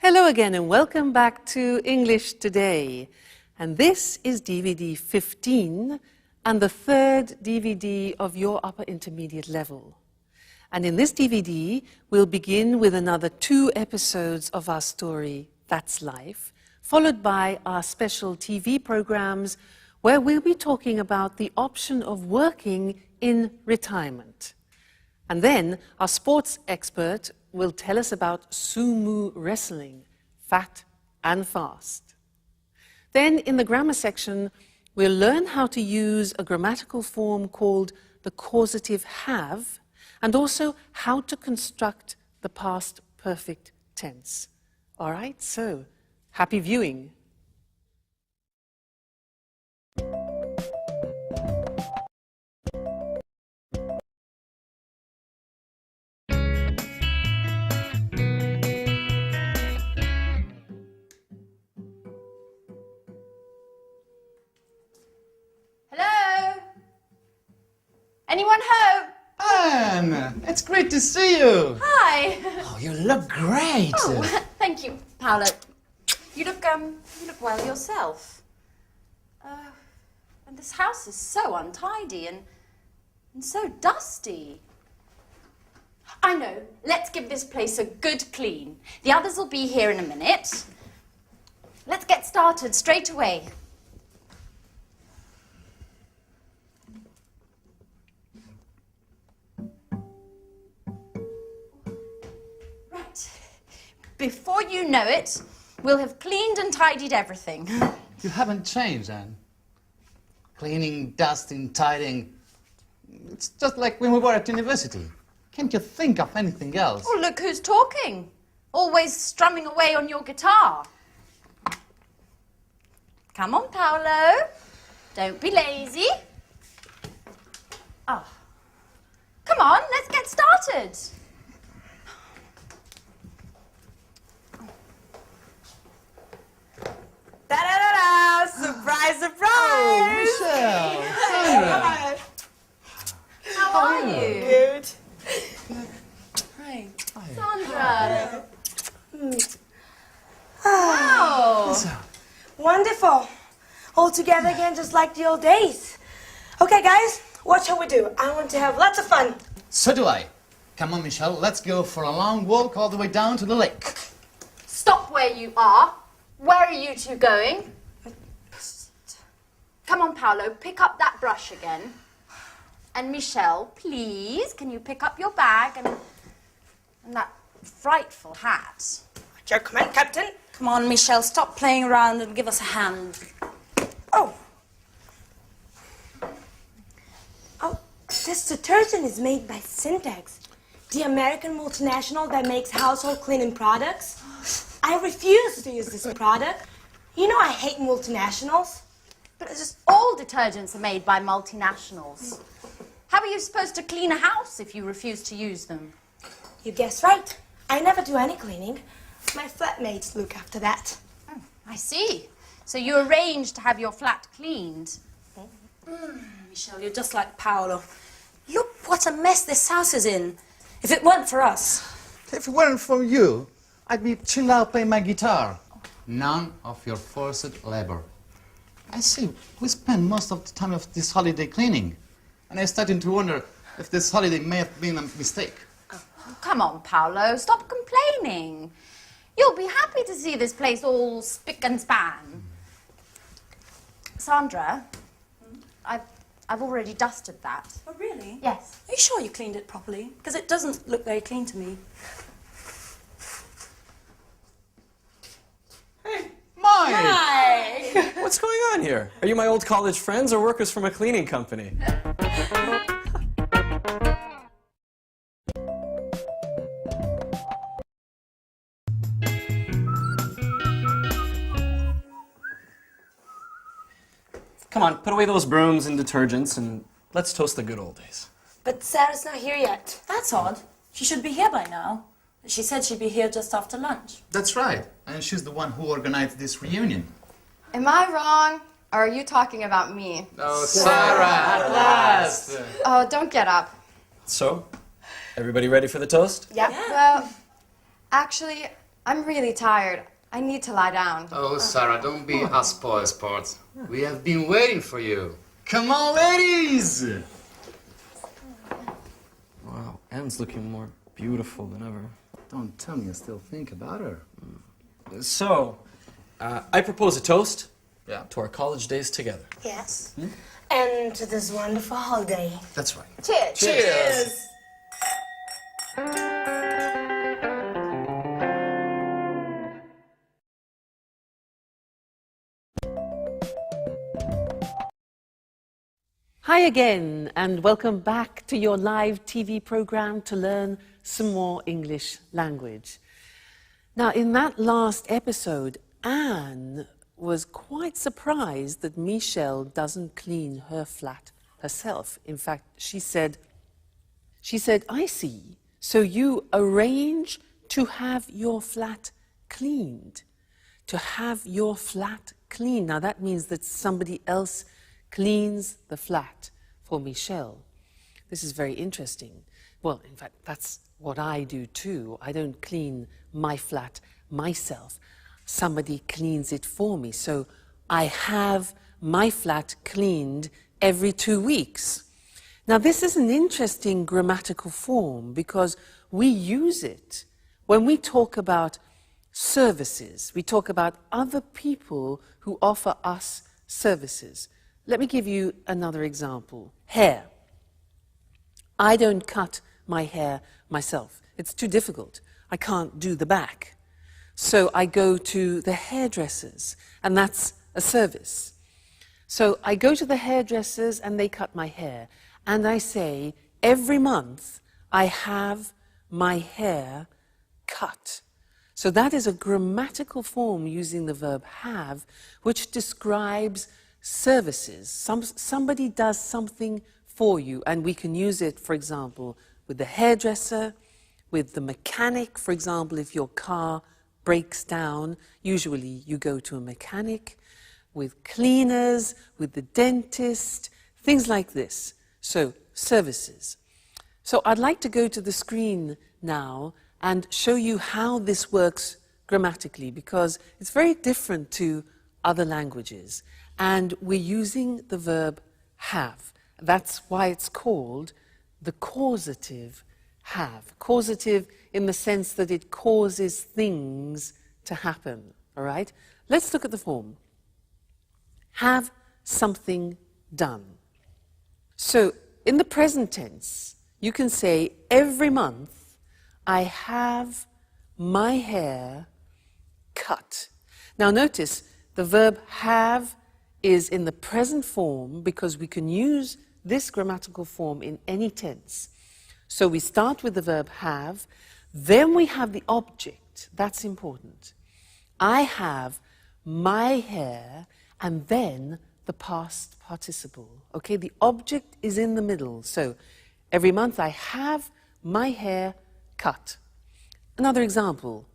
Hello again and welcome back to English Today. And this is DVD 15 and the third DVD of your upper intermediate level. And in this DVD, we'll begin with another 2 episodes of our story, That's Life, followed by our special TV programs where we'll be talking about the option of working in retirement. And then our sports expert will tell us about sumo wrestling, fat and fast. Then in the grammar section, we'll learn how to use a grammatical form called the causative have, and also how to construct the past perfect tense. All right, so happy viewing. Hello? Anyone home? Anne, it's great to see you. Hi. Oh, you look great. Oh, thank you, Paolo. You look well yourself. And this house is so untidy and so dusty. I know. Let's give this place a good clean. The others will be here in a minute. Let's get started straight away. Right. Before you know it, we'll have cleaned and tidied everything. You haven't changed, Anne. Cleaning, dusting, tidying. It's just like when we were at university. Can't you think of anything else? Oh, look who's talking. Always strumming away on your guitar. Come on, Paolo. Don't be lazy. Oh. Come on, let's get started. Da-da-da-da! Surprise, surprise! Michelle, Sandra. How are you? Good. Hi. Sandra. Wow. So, Wonderful. All together again, just like the old days. Okay, guys, what shall we do? I want to have lots of fun. so do I. Come on, Michelle, let's go for a long walk all the way down to the lake. Stop where you are. Where are you two going? Come on, Paolo, pick up that brush again. And Michelle, please, can you pick up your bag and that frightful hat? Your command, Captain. Come on, Michelle, stop playing around and give us a hand. Oh. Oh, this detergent is made by Syntax, the American multinational that makes household cleaning products. I refuse to use this product. You know I hate multinationals. But it's just all detergents are made by multinationals. How are you supposed to clean a house if you refuse to use them? You guessed right. I never do any cleaning. My flatmates look after that. Oh, I see. So you arranged to have your flat cleaned. Michelle, you're just like Paolo. Look what a mess this house is in. If it weren't for us. If it weren't for you, I'd be chill out playing my guitar. None of your forced labor. I see, we spend most of the time of this holiday cleaning. And I'm starting to wonder if this holiday may have been a mistake. Oh, come on, Paolo, stop complaining. You'll be happy to see this place all spick and span. Sandra, I've already dusted that. Oh, really? Yes. Are you sure you cleaned it properly? Because it doesn't look very clean to me. Mike! Hi! What's going on here? Are you my old college friends or workers from a cleaning company? Come on, put away those brooms and detergents and let's toast the good old days. But Sarah's not here yet. That's odd. She should be here by now. She said she'd be here just after lunch. That's right. And she's the one who organized this reunion. Am I wrong? Or are you talking about me? Oh, Sarah, at last! Oh, don't get up. So, everybody ready for the toast? Yeah. Well, actually, I'm really tired. I need to lie down. Oh, Sarah, don't be a spoil sport. We have been waiting for you. Come on, ladies! Wow, Anne's looking more beautiful than ever. Don't tell me you still think about her. So, I propose a toast to our college days together. Yes. And to this wonderful holiday. That's right. Cheers. Cheers. Hi again, and welcome back to your live TV program to learn some more English language. Now, in that last episode, Anne was quite surprised that Michelle doesn't clean her flat herself. In fact, she said, I see, so you arrange to have your flat cleaned. To have your flat cleaned. Now, that means that somebody else cleans the flat for Michelle. This is very interesting. Well, in fact, that's what I do too. I don't clean my flat myself. Somebody cleans it for me. So I have my flat cleaned every 2 weeks. Now, this is an interesting grammatical form because we use it when we talk about services. We talk about other people who offer us services. Let me give you another example. Hair. I don't cut my hair myself. It's too difficult. I can't do the back. So I go to the hairdressers, and that's a service. So I go to the hairdressers and they cut my hair. And I say, every month I have my hair cut. So that is a grammatical form using the verb have, which describes services. Somebody does something for you, and we can use it, for example, with the hairdresser, with the mechanic. For example, if your car breaks down, usually you go to a mechanic, with cleaners, with the dentist, things like this. So, services. So I'd like to go to the screen now and show you how this works grammatically, because it's very different to other languages. And we're using the verb have. That's why it's called the causative have. Causative in the sense that it causes things to happen, all right? Let's look at the form. Have something done. So in the present tense, you can say, every month I have my hair cut. Now notice, the verb have is in the present form because we can use this grammatical form in any tense. So we start with the verb have, then we have the object. That's important. I have my hair, and then the past participle. Okay, the object is in the middle. So every month I have my hair cut. Another example.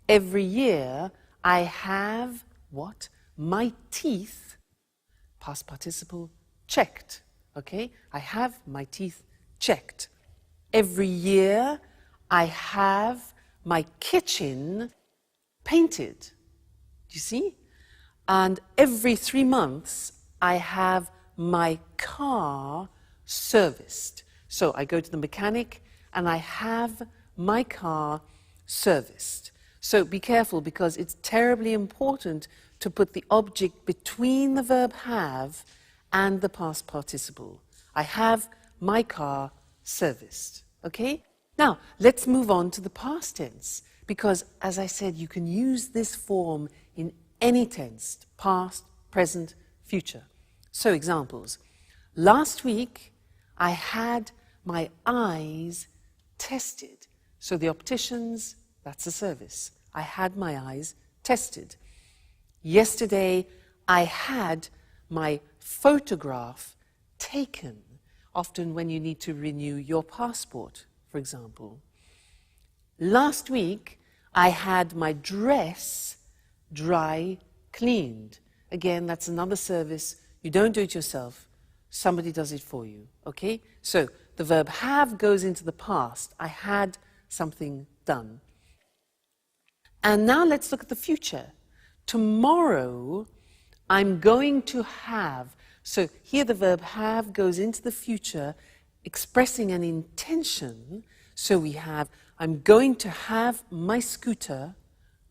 Every year I have what? My teeth, past participle, checked. Okay, I have my teeth checked. Every year I have my kitchen painted. Do you see? And every 3 months I have my car serviced. So I go to the mechanic and I have my car serviced. So be careful, because it's terribly important to put the object between the verb have and the past participle. I have my car serviced. Okay? Now, let's move on to the past tense, because, as I said, you can use this form in any tense, past, present, future. So, examples. Last week, I had my eyes tested. So the opticians, that's a service. I had my eyes tested. Yesterday, I had my photograph taken. Often when you need to renew your passport, for example. Last week, I had my dress dry cleaned. Again, that's another service. You don't do it yourself. Somebody does it for you, okay? So the verb have goes into the past. I had something done. And now let's look at the future. Tomorrow, I'm going to have. So here the verb have goes into the future, expressing an intention. So we have, I'm going to have my scooter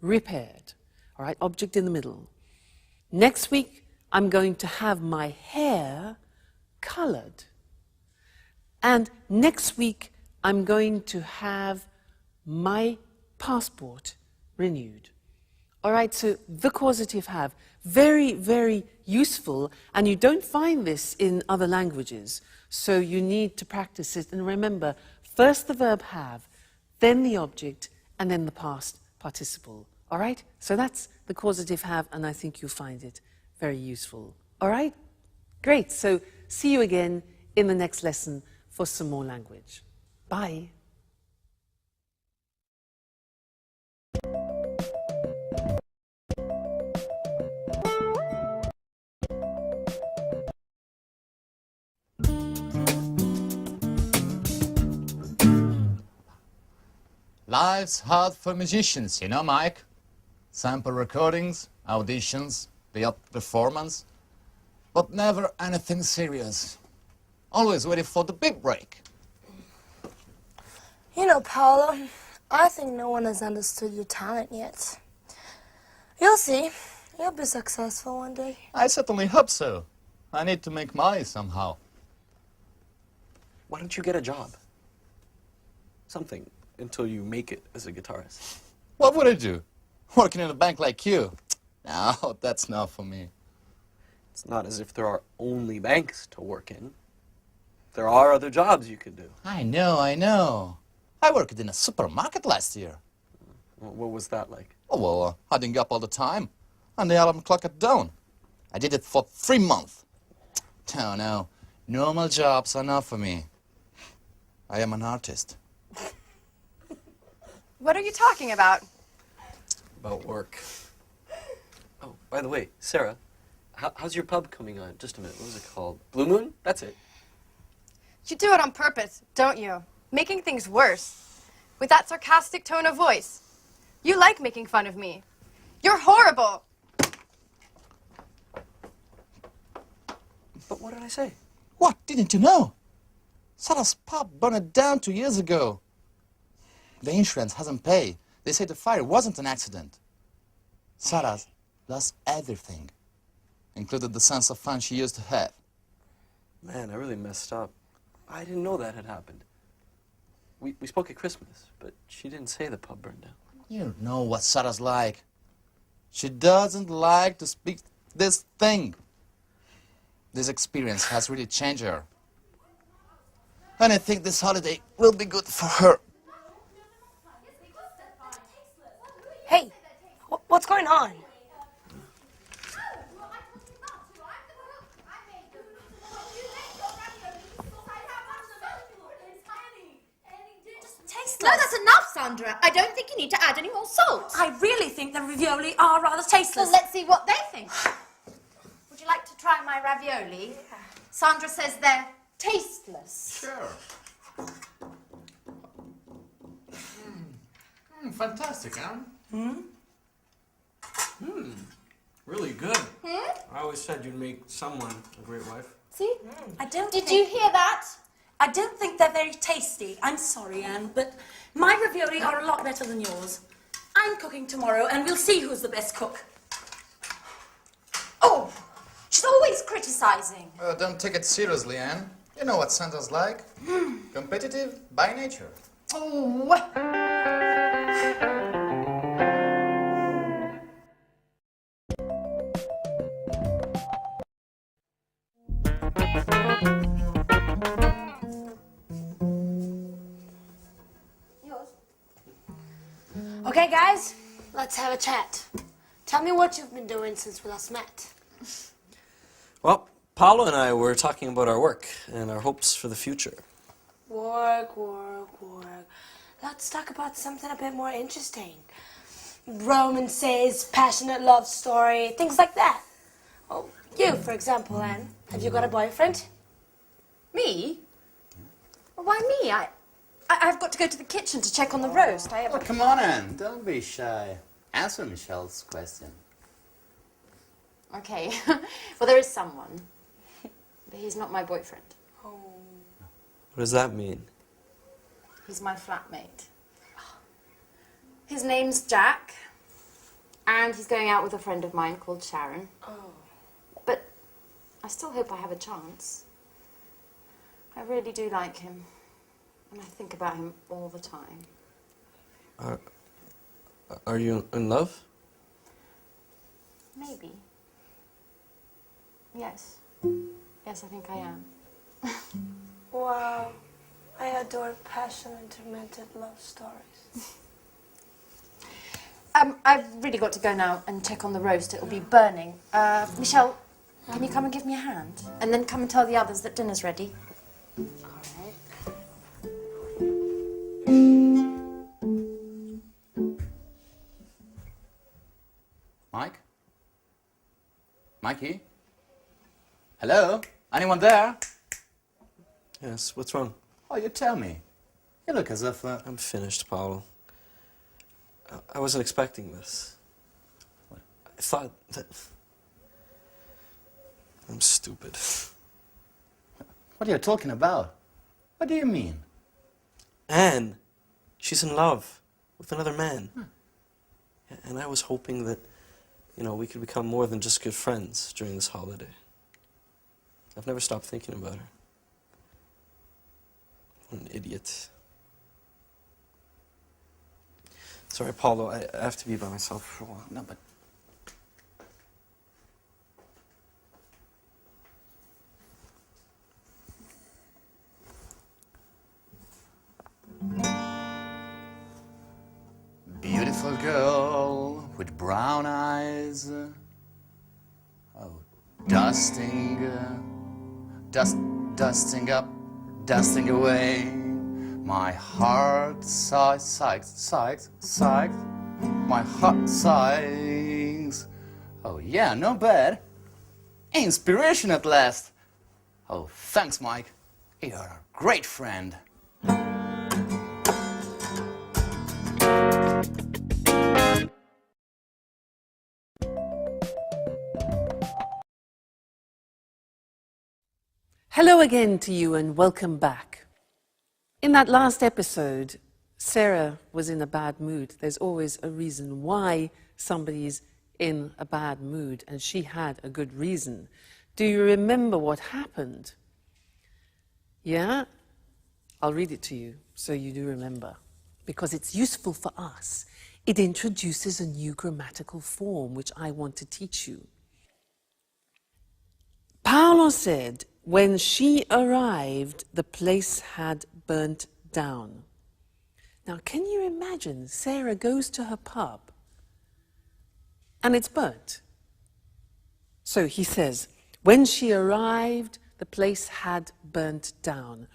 repaired. All right, object in the middle. Next week, I'm going to have my hair colored. And next week, I'm going to have my passport renewed. All right, so the causative have, very, very useful, and you don't find this in other languages, so you need to practice it. And remember, first the verb have, then the object, and then the past participle. All right, so that's the causative have, and I think you'll find it very useful. All right, great. So see you again in the next lesson for some more language. Bye. Life's hard for musicians, you know, Mike. Sample recordings, auditions, the up performance, but never anything serious. Always waiting for the big break. You know, Paolo, I think no one has understood your talent yet. You'll see. You'll be successful one day. I certainly hope so. I need to make money somehow. Why don't you get a job? Something, until you make it as a guitarist. What would I do? Working in a bank like you? No, that's not for me. It's not as if there are only banks to work in. There are other jobs you could do. I know, I know. I worked in a supermarket last year. What was that like? Oh, well, I didn't get up all the time. And the alarm clock at dawn. I did it for 3 months. Oh, no. Normal jobs are not for me. I am an artist. What are you talking about? About work. Oh, by the way, Sarah, how's your pub coming on? Just a minute, what was it called? Blue Moon? That's it. You do it on purpose, don't you? Making things worse. With that sarcastic tone of voice. You like making fun of me. You're horrible. But what did I say? What? Didn't you know? Sarah's pub burned down 2 years ago. The insurance hasn't paid. They say the fire wasn't an accident. Sarah's lost everything, including the sense of fun she used to have. Man, I really messed up. I didn't know that had happened. We spoke at Christmas, but she didn't say the pub burned down. You know what Sarah's like. She doesn't like to speak this thing. This experience has really changed her. And I think this holiday will be good for her. Hey, what's going on? No, that's enough, Sandra. I don't think you need to add any more salt. I really think the ravioli are rather tasteless. Well, let's see what they think. Would you like to try my ravioli? Sandra says they're tasteless. Sure. Fantastic, huh? Really good. I always said you'd make someone a great wife. See? Did you hear that? I don't think they're very tasty. I'm sorry, Anne, but my ravioli are a lot better than yours. I'm cooking tomorrow, and we'll see who's the best cook. Oh, she's always criticizing. Don't take it seriously, Anne. You know what Santa's like. Competitive by nature. Oh. Okay, guys, let's have a chat. Tell me what you've been doing since we last met. Well, Paolo and I were talking about our work and our hopes for the future. Work. Let's talk about something a bit more interesting. Romances, passionate love story, things like that. Oh, you, for example, Anne. Have you got a boyfriend? Me? Well, why me? I've got to go to the kitchen to check on the roast. Oh, come on, Anne. Don't be shy. Answer Michelle's question. Okay. Well, there is someone, but he's not my boyfriend. What does that mean? He's my flatmate. His name's Jack, and he's going out with a friend of mine called Sharon. But I still hope I have a chance. I really do like him, and I think about him all the time. Are you in love? Maybe. Yes. Yes, I think I am. Wow. I adore passion and tormented love stories. I've really got to go now and check on the roast. It'll be burning. Michelle, can you come and give me a hand? And then come and tell the others that dinner's ready. Mike? Mikey? Hello? Anyone there? Yes, what's wrong? Oh, you tell me. You look as if... I'm finished, Paolo. I wasn't expecting this. What? I thought that... I'm stupid. What are you talking about? What do you mean? Anne, she's in love with another man. Yeah, and I was hoping that, you know, we could become more than just good friends during this holiday. I've never stopped thinking about her. What an idiot. Sorry, Paulo, I have to be by myself for a while. No, but... Beautiful girl with brown eyes. Oh, dusting up, dusting away. My heart sighs. My heart sighs. Oh yeah, not bad. Inspiration at last. Oh, thanks, Mike. You're a great friend. Hello again to you and welcome back. In that last episode, Sarah was in a bad mood. There's always a reason why somebody's in a bad mood, and she had a good reason. Do you remember what happened? Yeah? I'll read it to you so you do remember, because it's useful for us. It introduces a new grammatical form which I want to teach you. Paolo said, when she arrived, the place had burnt down. Now, can you imagine Sarah goes to her pub and it's burnt? So he says, when she arrived, the place had burnt down.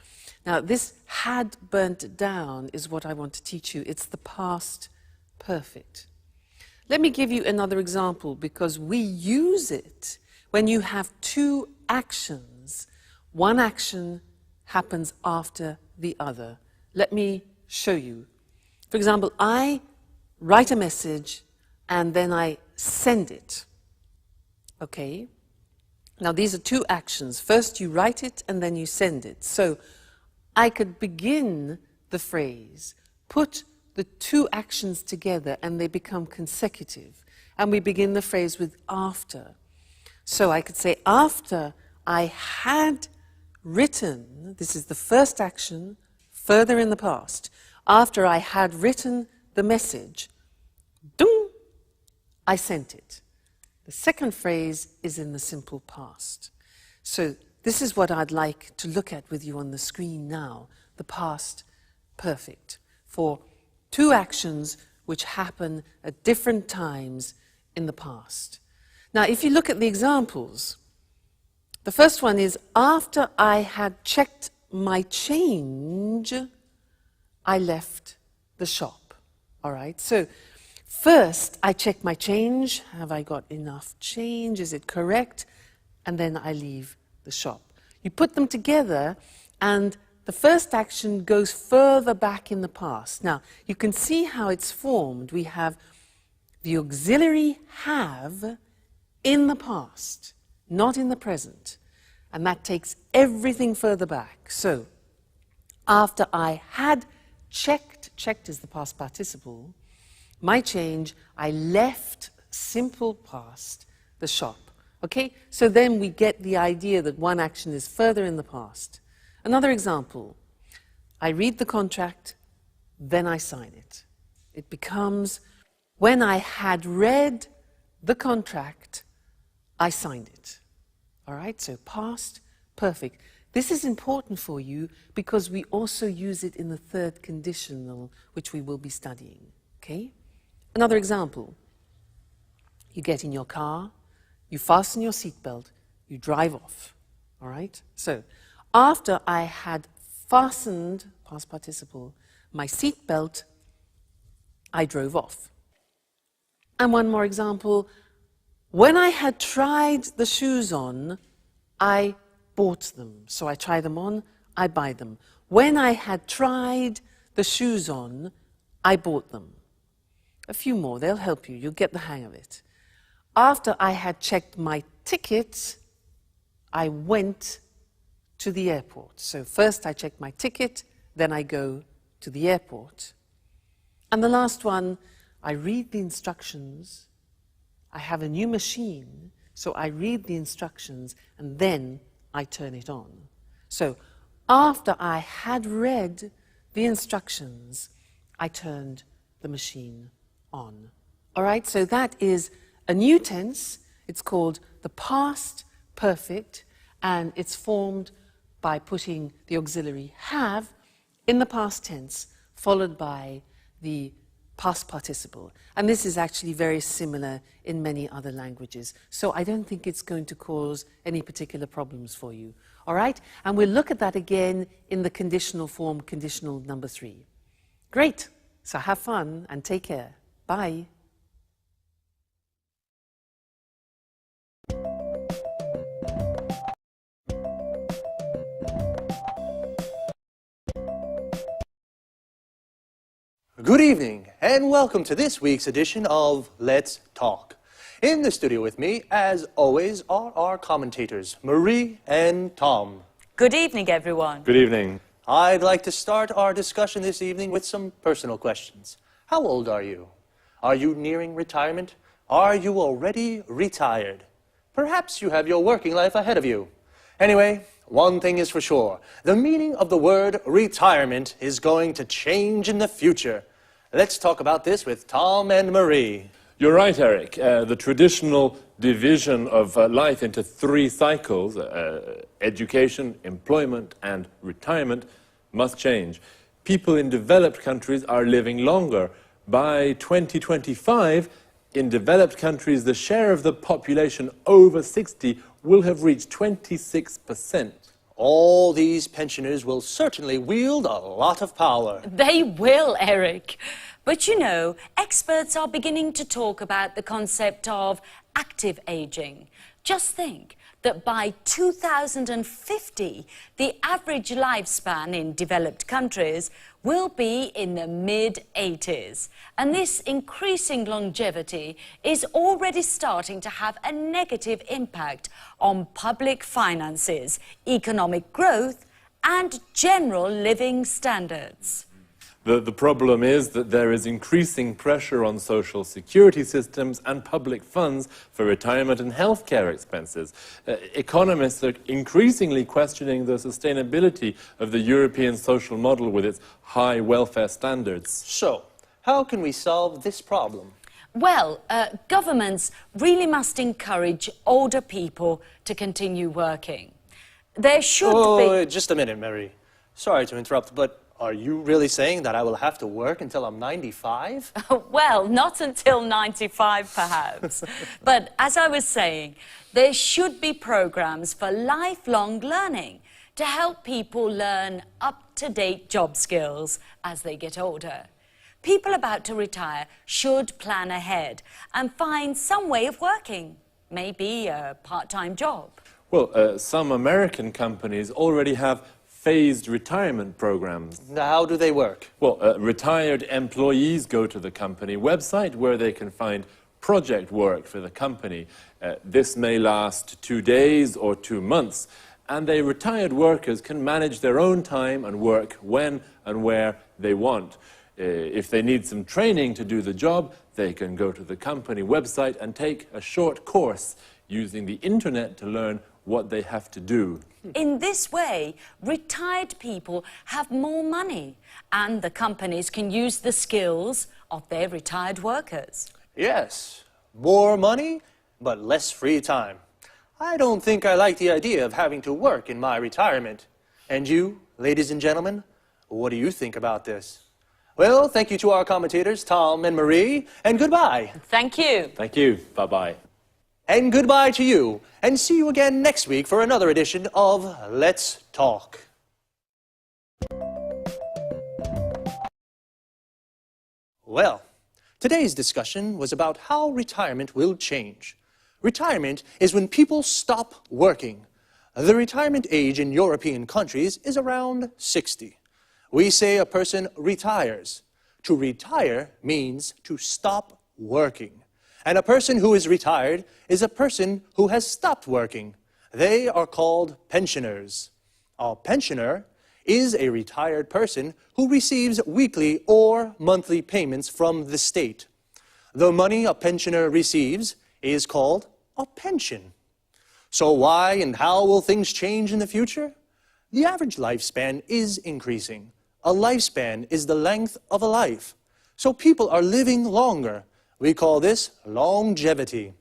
Now, this had burnt down is what I want to teach you. It's the past perfect. Let me give you another example because we use it when you have two actions. One action happens after the other. Let me show you. For example, I write a message and then I send it. Okay? Now these are two actions. First you write it and then you send it. So I could begin the phrase, put the two actions together and they become consecutive. And we begin the phrase with after. So I could say, after I had written, this is the first action, further in the past. After I had written the message, dung, I sent it. The second phrase is in the simple past. So this is what I'd like to look at with you on the screen now, the past perfect, for two actions which happen at different times in the past. Now, if you look at the examples, the first one is, after I had checked my change, I left the shop. All right, so first I check my change. Have I got enough change? Is it correct? And then I leave the shop. You put them together and the first action goes further back in the past. Now, you can see how it's formed. We have the auxiliary have in the past, not in the present. And that takes everything further back. So, after I had checked is the past participle, my change, I left, simple past, the shop. Okay? So then we get the idea that one action is further in the past. Another example, I read the contract, then I sign it. It becomes, when I had read the contract, I signed it. All right? So past, perfect. This is important for you because we also use it in the third conditional, which we will be studying. Okay? Another example. You get in your car, you fasten your seatbelt, you drive off. All right? So, after I had fastened, past participle, my seatbelt, I drove off. And one more example. When I had tried the shoes on, I bought them. So I try them on, I buy them. When I had tried the shoes on, I bought them. A few more, they'll help you. You'll get the hang of it. After I had checked my ticket, I went to the airport. So first I check my ticket, then I go to the airport. And the last one, I read the instructions. I have a new machine, so I read the instructions and then I turn it on. So after I had read the instructions, I turned the machine on. All right, so that is a new tense. It's called the past perfect, and it's formed by putting the auxiliary have in the past tense, followed by the past participle. And this is actually very similar in many other languages. So I don't think it's going to cause any particular problems for you. All right? And we'll look at that again in the conditional form, conditional number 3. Great. So have fun and take care. Bye. Good evening, and welcome to this week's edition of Let's Talk. In the studio with me, as always, are our commentators, Marie and Tom. Good evening, everyone. Good evening. I'd like to start our discussion this evening with some personal questions. How old are you? Are you nearing retirement? Are you already retired? Perhaps you have your working life ahead of you. Anyway, one thing is for sure. The meaning of the word retirement is going to change in the future. Let's talk about this with Tom and Marie. You're right, Eric. The traditional division of life into 3 cycles, education, employment, and retirement, must change. People in developed countries are living longer. By 2025, in developed countries, the share of the population over 60 will have reached 26%. All these pensioners will certainly wield a lot of power. They will, Eric. But you know, experts are beginning to talk about the concept of active aging. Just think that by 2050, the average lifespan in developed countries will be in the mid-80s. And this increasing longevity is already starting to have a negative impact on public finances, economic growth, and general living standards. The problem is that there is increasing pressure on social security systems and public funds for retirement and healthcare expenses. Economists are increasingly questioning the sustainability of the European social model with its high welfare standards. So, how can we solve this problem? Well, governments really must encourage older people to continue working. There should be... Just a minute, Mary. Sorry to interrupt, but are you really saying that I will have to work until I'm 95? Well, not until 95, perhaps. But as I was saying, there should be programs for lifelong learning to help people learn up-to-date job skills as they get older. People about to retire should plan ahead and find some way of working, maybe a part-time job. Well, some American companies already have phased retirement programs. How do they work? Well, retired employees go to the company website where they can find project work for the company. This may last 2 days or 2 months, and the retired workers can manage their own time and work when and where they want. If they need some training to do the job, they can go to the company website and take a short course using the internet to learn what they have to do. In this way, retired people have more money, and the companies can use the skills of their retired workers. Yes, more money, but less free time. I don't think I like the idea of having to work in my retirement. And you, ladies and gentlemen, what do you think about this? Well, thank you to our commentators, Tom and Marie, and goodbye. Thank you. Thank you. Bye-bye. And goodbye to you, and see you again next week for another edition of Let's Talk. Well, today's discussion was about how retirement will change. Retirement is when people stop working. The retirement age in European countries is around 60. We say a person retires. To retire means to stop working. And a person who is retired is a person who has stopped working. They are called pensioners. A pensioner is a retired person who receives weekly or monthly payments from the state. The money a pensioner receives is called a pension. So why and how will things change in the future? The average lifespan is increasing. A lifespan is the length of a life. So people are living longer. We call this longevity.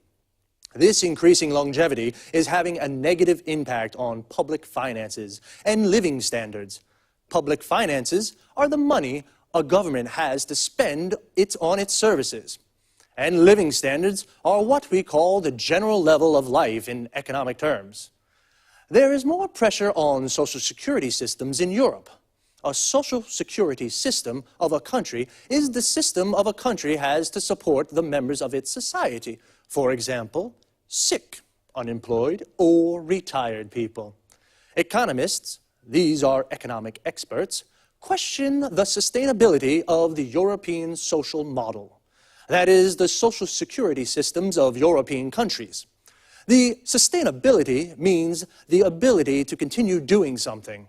This increasing longevity is having a negative impact on public finances and living standards. Public finances are the money a government has to spend on its services. And living standards are what we call the general level of life in economic terms. There is more pressure on social security systems in Europe. A social security system of a country is the system of a country has to support the members of its society. For example, sick, unemployed, or retired people. Economists, these are economic experts, question the sustainability of the European social model. That is, the social security systems of European countries. The sustainability means the ability to continue doing something.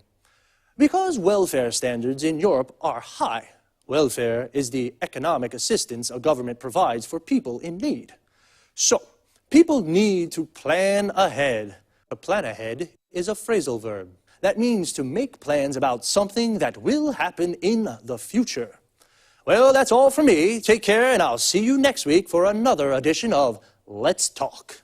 Because welfare standards in Europe are high, welfare is the economic assistance a government provides for people in need. So, people need to plan ahead. To plan ahead is a phrasal verb. That means to make plans about something that will happen in the future. Well, that's all from me. Take care, and I'll see you next week for another edition of Let's Talk.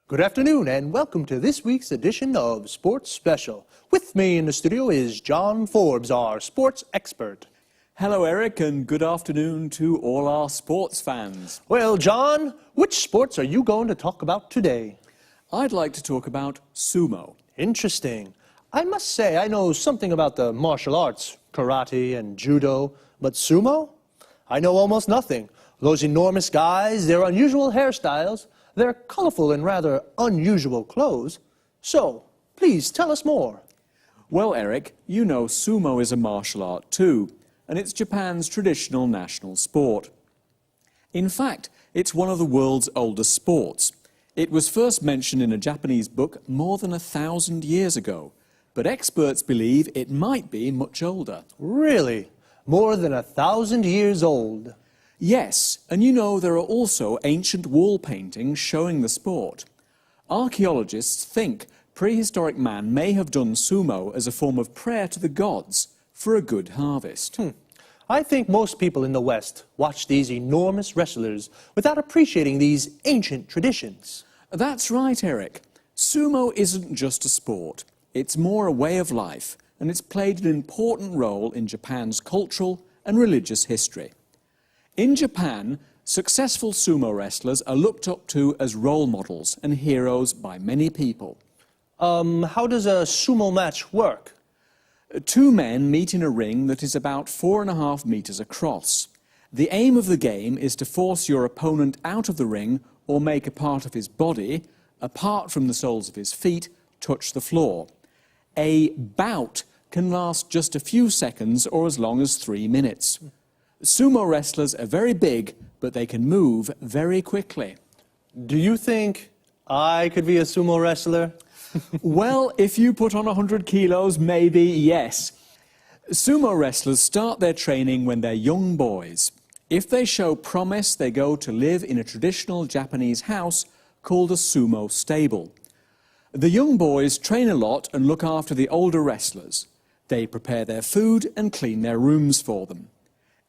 Good afternoon, and welcome to this week's edition of Sports Special. With me in the studio is John Forbes, our sports expert. Hello, Eric, and good afternoon to all our sports fans. Well, John, which sports are you going to talk about today? I'd like to talk about sumo. Interesting. I must say I know something about the martial arts, karate and judo, but sumo? I know almost nothing. Those enormous guys, their unusual hairstyles, their colorful and rather unusual clothes. So, please tell us more. Well, Eric, you know sumo is a martial art too, and it's Japan's traditional national sport. In fact, it's one of the world's oldest sports. It was first mentioned in a Japanese book more than 1,000 years ago, but experts believe it might be much older. Really? More than 1,000 years old? Yes, and you know there are also ancient wall paintings showing the sport. Archaeologists think prehistoric man may have done sumo as a form of prayer to the gods for a good harvest. I think most people in the West watch these enormous wrestlers without appreciating these ancient traditions. That's right, Eric. Sumo isn't just a sport. It's more a way of life, and it's played an important role in Japan's cultural and religious history. In Japan, successful sumo wrestlers are looked up to as role models and heroes by many people. How does a sumo match work? Two men meet in a ring that is about 4.5 meters across. The aim of the game is to force your opponent out of the ring or make a part of his body, apart from the soles of his feet, touch the floor. A bout can last just a few seconds or as long as 3 minutes. Sumo wrestlers are very big, but they can move very quickly. Do you think I could be a sumo wrestler? Well, if you put on 100 kilos, maybe yes. Sumo wrestlers start their training when they're young boys. If they show promise, they go to live in a traditional Japanese house called a sumo stable. The young boys train a lot and look after the older wrestlers. They prepare their food and clean their rooms for them.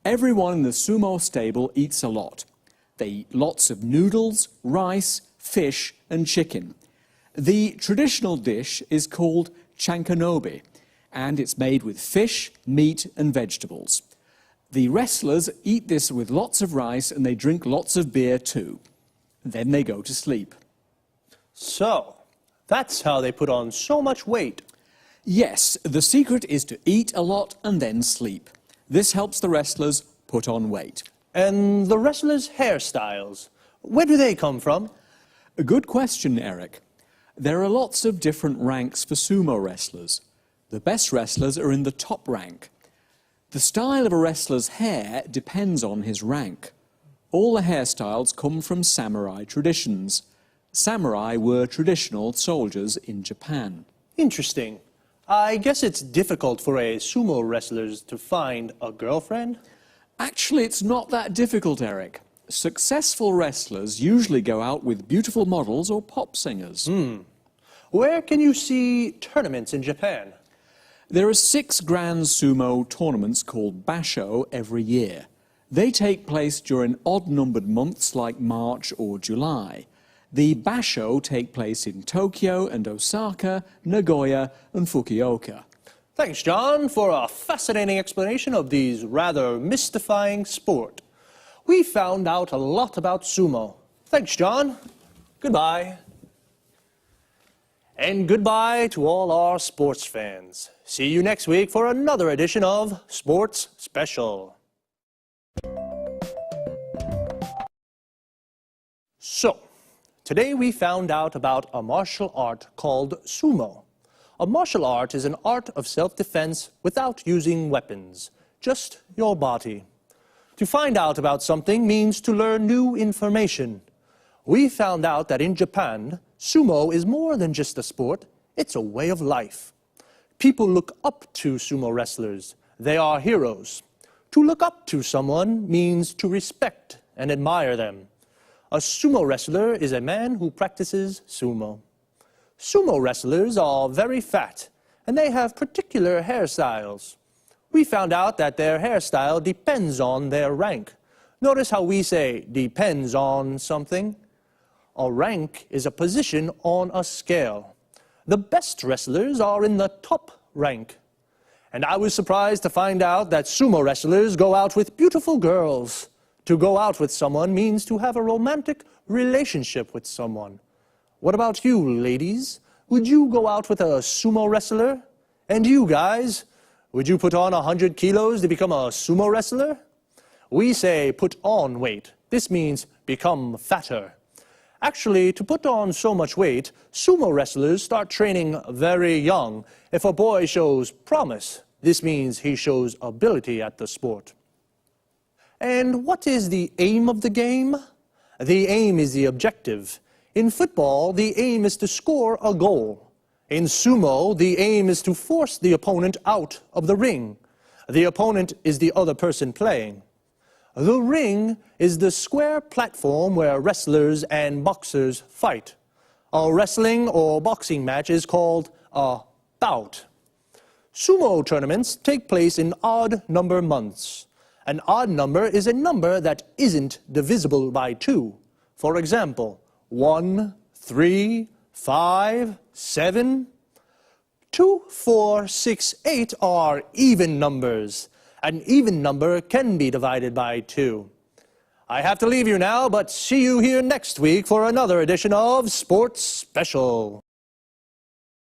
Everyone in the sumo stable eats a lot. They eat lots of noodles, rice, fish and chicken. The traditional dish is called chankanobe, and it's made with fish, meat and vegetables. The wrestlers eat this with lots of rice and they drink lots of beer too. Then they go to sleep. So, that's how they put on so much weight. Yes, the secret is to eat a lot and then sleep. This helps the wrestlers put on weight. And the wrestlers' hairstyles, where do they come from? A good question, Eric. There are lots of different ranks for sumo wrestlers. The best wrestlers are in the top rank. The style of a wrestler's hair depends on his rank. All the hairstyles come from samurai traditions. Samurai were traditional soldiers in Japan. Interesting. I guess it's difficult for a sumo wrestler to find a girlfriend? Actually, it's not that difficult, Eric. Successful wrestlers usually go out with beautiful models or pop singers. Where can you see tournaments in Japan? There are 6 grand sumo tournaments called basho every year. They take place during odd-numbered months like March or July. The basho take place in Tokyo and Osaka, Nagoya and Fukuoka. Thanks, John, for a fascinating explanation of these rather mystifying sport. We found out a lot about sumo. Thanks, John. Goodbye. And goodbye to all our sports fans. See you next week for another edition of Sports Special. So, today we found out about a martial art called sumo. A martial art is an art of self-defense without using weapons, just your body. To find out about something means to learn new information. We found out that in Japan, sumo is more than just a sport, it's a way of life. People look up to sumo wrestlers. They are heroes. To look up to someone means to respect and admire them. A sumo wrestler is a man who practices sumo. Sumo wrestlers are very fat, and they have particular hairstyles. We found out that their hairstyle depends on their rank. Notice how we say depends on something. A rank is a position on a scale. The best wrestlers are in the top rank. And I was surprised to find out that sumo wrestlers go out with beautiful girls. To go out with someone means to have a romantic relationship with someone. What about you, ladies? Would you go out with a sumo wrestler? And you guys, would you put on 100 kilos to become a sumo wrestler? We say put on weight. This means become fatter. Actually, to put on so much weight, sumo wrestlers start training very young. If a boy shows promise, this means he shows ability at the sport. And what is the aim of the game? The aim is the objective. In football, the aim is to score a goal. In sumo, the aim is to force the opponent out of the ring. The opponent is the other person playing. The ring is the square platform where wrestlers and boxers fight. A wrestling or boxing match is called a bout. Sumo tournaments take place in odd number months. An odd number is a number that isn't divisible by 2. For example, 1, 3, 5, 7. 2, 4, 6, 8 are even numbers. An even number can be divided by 2. I have to leave you now, but see you here next week for another edition of Sports Special.